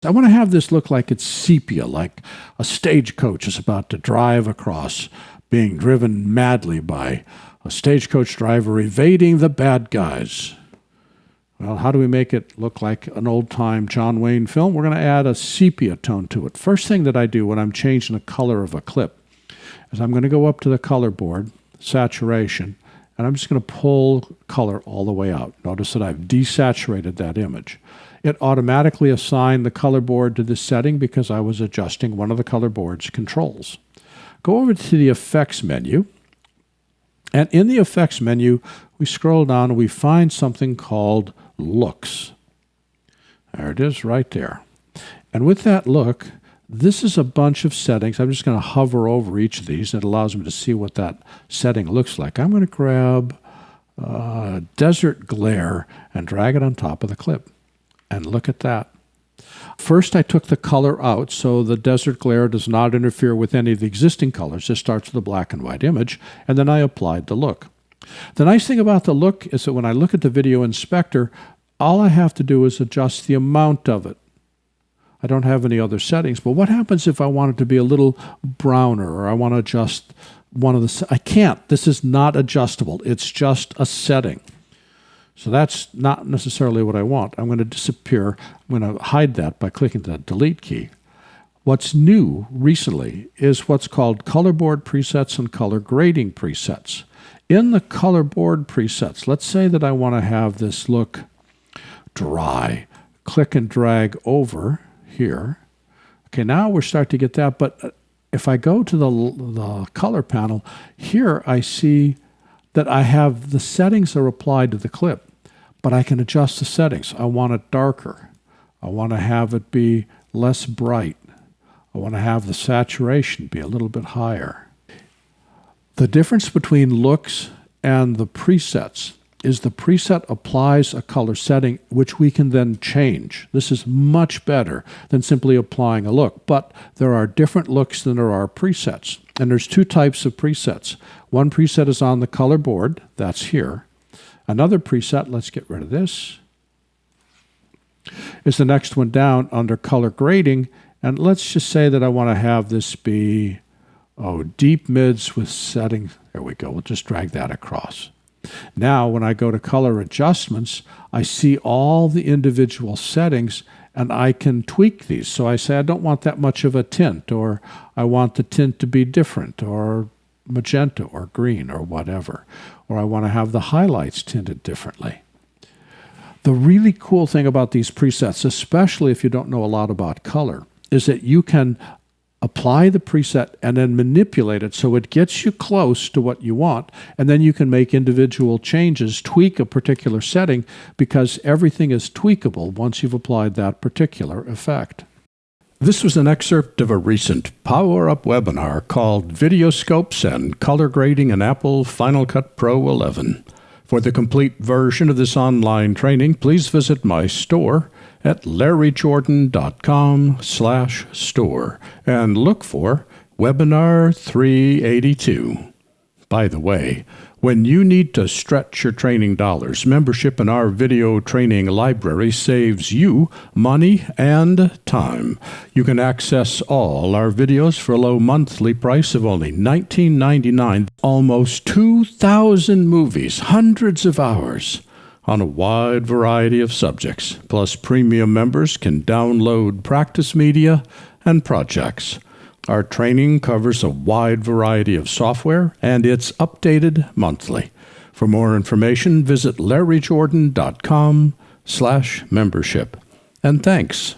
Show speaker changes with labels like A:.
A: I want to have this look like it's sepia, like a stagecoach is about to drive across, being driven madly by a stagecoach driver evading the bad guys. Well, how do we make it look like an old-time John Wayne film? We're going to add a sepia tone to it. First thing that I do when I'm changing the color of a clip is I'm going to go up to the color board, saturation, and I'm just going to pull color all the way out. Notice that I've desaturated that image. It automatically assigned the color board to this setting because I was adjusting one of the color board's controls. Go over to the effects menu, and in the effects menu, we scroll down and we find something called looks. There it is right there. And with that look, this is a bunch of settings. I'm just going to hover over each of these. It allows me to see what that setting looks like. I'm going to grab desert glare and drag it on top of the clip. And look at that. First, I took the color out so the desert glare does not interfere with any of the existing colors. It starts with a black and white image, and then I applied the look. The nice thing about the look is that when I look at the video inspector, all I have to do is adjust the amount of it. I don't have any other settings, but what happens if I want it to be a little browner or I want to adjust one of the... I can't. This is not adjustable. It's just a setting. So that's not necessarily what I want. I'm going to disappear. I'm going to hide that by clicking the delete key. What's new recently is what's called color board presets and color grading presets. In the color board presets, let's say that I want to have this look dry. Click and drag over here. Okay, now we're starting to get that, but if I go to the color panel, here I see that I have the settings are applied to the clip. But I can adjust the settings. I want it darker. I want to have it be less bright. I want to have the saturation be a little bit higher. The difference between looks and the presets is the preset applies a color setting which we can then change. This is much better than simply applying a look, but there are different looks than there are presets. And there's two types of presets. One preset is on the color board, that's here. Another preset, let's get rid of this, is the next one down under color grading. And let's just say that I want to have this be, deep mids with setting. There we go. We'll just drag that across. Now, when I go to color adjustments, I see all the individual settings and I can tweak these. So I say I don't want that much of a tint, or I want the tint to be different, or magenta or green or whatever, or I want to have the highlights tinted differently. The really cool thing about these presets, especially if you don't know a lot about color, is that you can apply the preset and then manipulate it so it gets you close to what you want, and then you can make individual changes, tweak a particular setting, because everything is tweakable once you've applied that particular effect. This was an excerpt of a recent Power Up webinar called Video Scopes and Color Grading in Apple Final Cut Pro 11. For the complete version of this online training, please visit my store at larryjordan.com/store and look for Webinar 382. By the way, when you need to stretch your training dollars, membership in our video training library saves you money and time. You can access all our videos for a low monthly price of only $19.99. Almost 2,000 movies, hundreds of hours on a wide variety of subjects. Plus, premium members can download practice media and projects. Our training covers a wide variety of software, and it's updated monthly. For more information, visit larryjordan.com/membership. And thanks